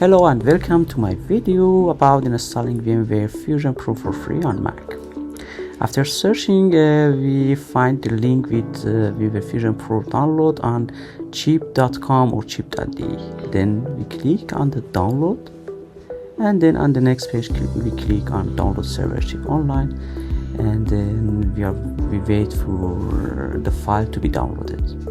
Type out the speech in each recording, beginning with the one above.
Hello and welcome to my video about installing VMware Fusion Pro for free on Mac. After searching, we find the link with VMware Fusion Pro download on cheap.com or cheap.de. Then we click on the download, and then on the next page we click on download server chip online, and then we wait for the file to be downloaded.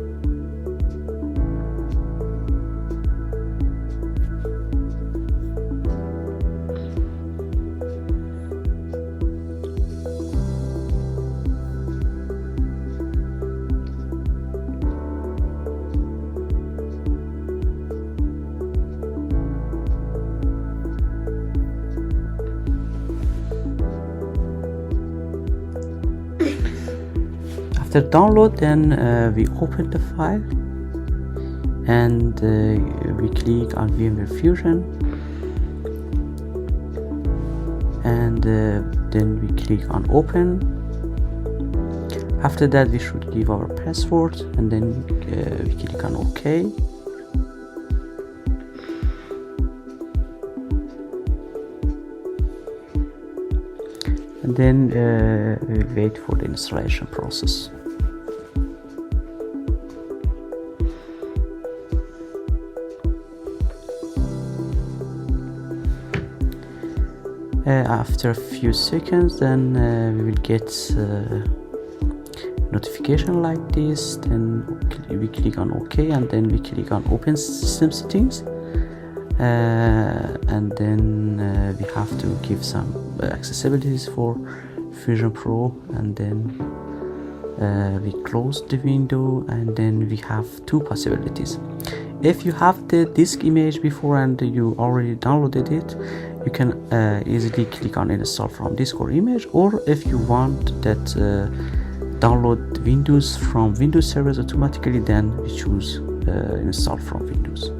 After download, then we open the file and we click on VMware Fusion, and then we click on open. After that, we should give our password, and then we click on OK. And then we wait for the installation process. After a few seconds, then we will get notification like this. Then we click on OK, and then we click on Open System Settings, and then we have to give some accessibilities for Fusion Pro, and then we close the window, and then we have two possibilities. If you have the disk image before and you already downloaded it, you can easily click on install from disk or image, or if you want that download Windows from Windows servers automatically, then we choose install from Windows.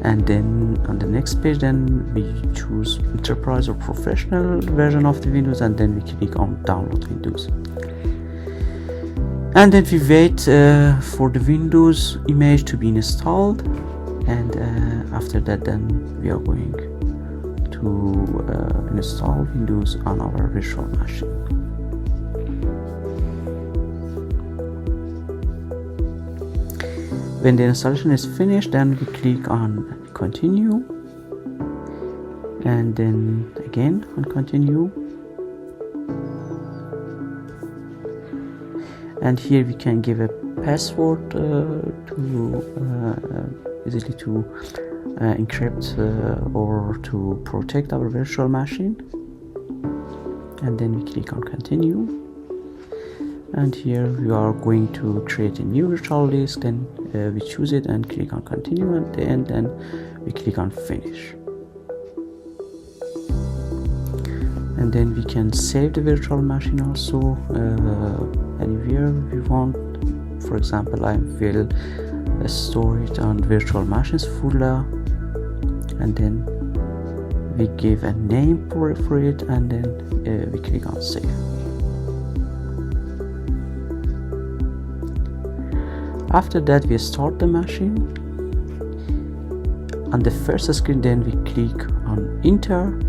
And then on the next page, then we choose enterprise or professional version of the Windows, and then we click on download Windows. And then we wait for the Windows image to be installed, and after that, then we are going to install Windows on our virtual machine. When the installation is finished, then we click on continue, and then again on continue. And here we can give a password easily to encrypt or to protect our virtual machine. And then we click on continue. And here we are going to create a new virtual disk. Then we choose it and click on continue, and then we click on finish. And then we can save the virtual machine also anywhere we want. For example, I will store it on virtual machines folder, and then we give a name for it, and then we click on save. After that, we start the machine. On the first screen, then we click on enter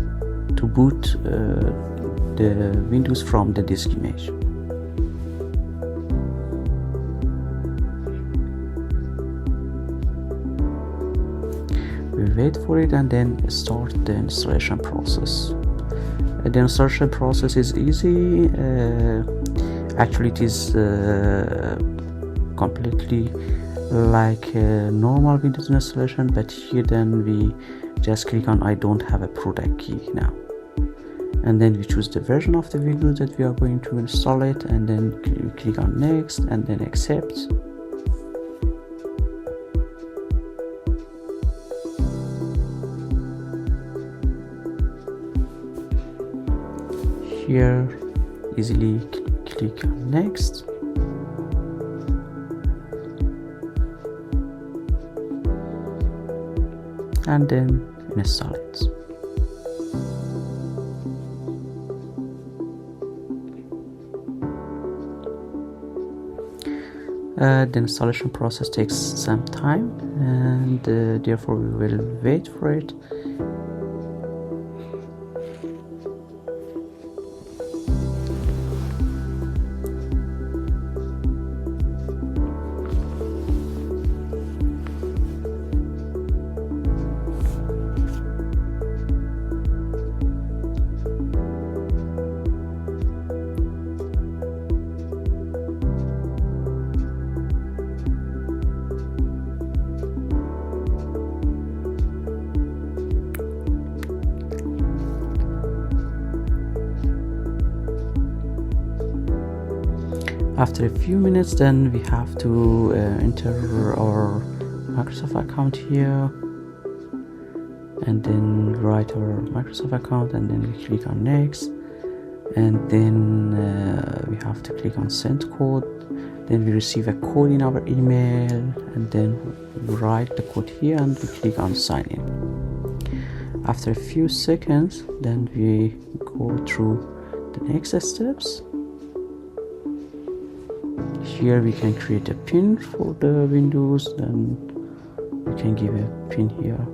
to boot the Windows from the disk image. We wait for it and then start the installation process. The installation process is easy. Actually, it is completely like a normal Windows installation, but here then we just click on I don't have a product key now, and then we choose the version of the Windows that we are going to install it, and then we click on next and then accept. Here easily click on next, and then install it. The installation process takes some time, and therefore we will wait for it. After a few minutes, then we have to enter our Microsoft account here, and then write our Microsoft account, and then we click on next, and then we have to click on send code. Then we receive a code in our email, and then we write the code here, and we click on sign in. After a few seconds, then we go through the next steps. Here we can create a pin for the Windows, and we can give a pin here,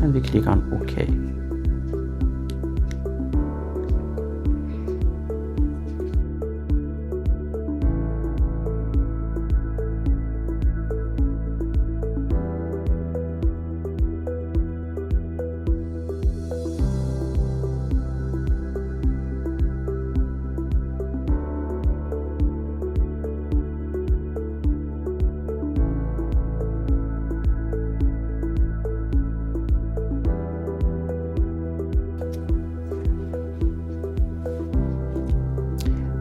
and we click on OK.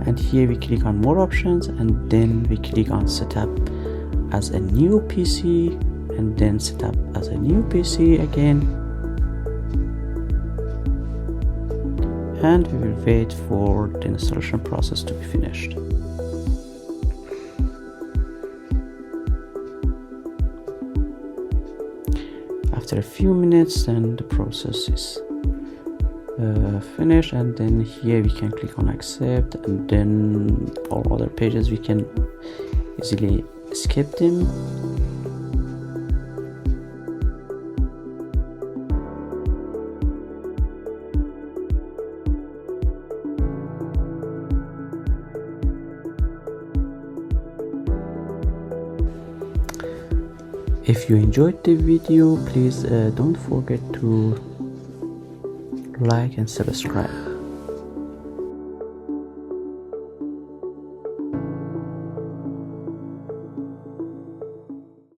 And here we click on more options, and then we click on setup as a new PC, and then setup as a new PC again, and we will wait for the installation process to be finished. After a few minutes, then the process is finished, and then here we can click on accept, and then all other pages we can easily skip them. If you enjoyed the video, please don't forget to like and subscribe.